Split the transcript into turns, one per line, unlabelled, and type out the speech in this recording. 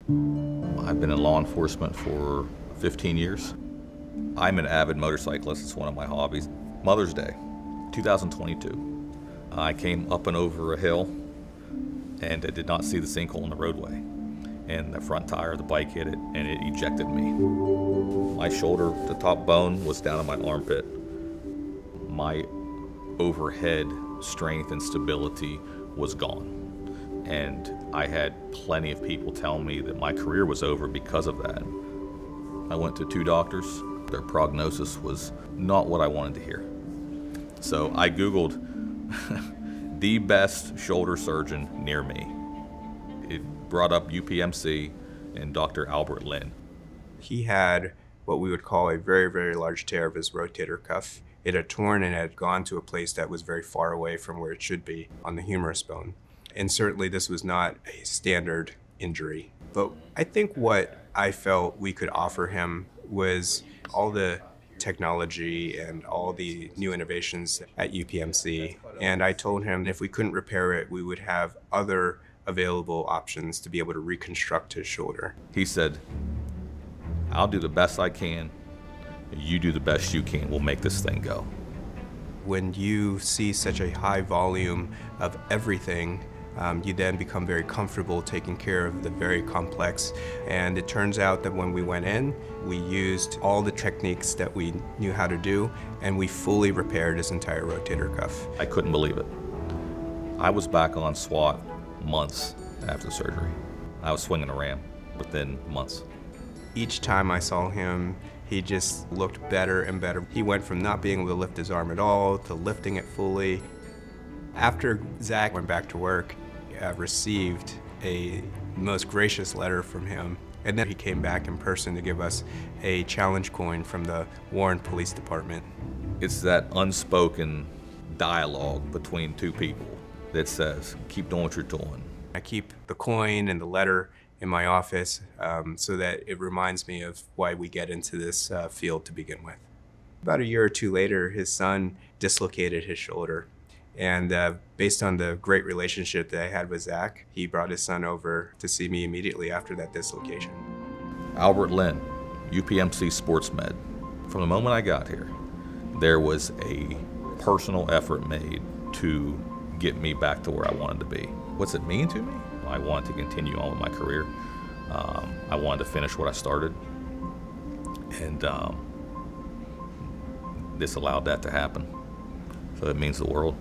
I've been in law enforcement for 15 years. I'm an avid motorcyclist. It's one of my hobbies. Mother's Day, 2022. I came up and over a hill and I did not see the sinkhole in the roadway. And the front tire of the bike hit it and it ejected me. My shoulder, the top bone, was down in my armpit. My overhead strength and stability was gone. And I had plenty of people tell me that my career was over because of that. I went to 2 doctors. Their prognosis was not what I wanted to hear. So I Googled the best shoulder surgeon near me. It brought up UPMC and Dr. Albert Lin.
He had what we would call a very, very large tear of his rotator cuff. It had torn and had gone to a place that was very far away from where it should be on the humerus bone. And certainly this was not a standard injury. But I think what I felt we could offer him was all the technology and all the new innovations at UPMC. And I told him if we couldn't repair it, we would have other available options to be able to reconstruct his shoulder.
He said, "I'll do the best I can. You do the best you can. We'll make this thing go."
When you see such a high volume of everything, you then become very comfortable taking care of the very complex. And it turns out that when we went in, we used all the techniques that we knew how to do, and we fully repaired his entire rotator cuff.
I couldn't believe it. I was back on SWAT months after the surgery. I was swinging a ram within months.
Each time I saw him, he just looked better and better. He went from not being able to lift his arm at all to lifting it fully. After Zach went back to work, I received a most gracious letter from him, and then he came back in person to give us a challenge coin from the Warren Police Department.
It's that unspoken dialogue between 2 people that says, keep doing what you're doing.
I keep the coin and the letter in my office so that it reminds me of why we get into this field to begin with. About a year or 2 later, his son dislocated his shoulder. And based on the great relationship that I had with Zach, he brought his son over to see me immediately after that dislocation.
Albert Lin, UPMC Sports Med. From the moment I got here, there was a personal effort made to get me back to where I wanted to be. What's it mean to me? I wanted to continue on with my career. I wanted to finish what I started. And this allowed that to happen. So it means the world.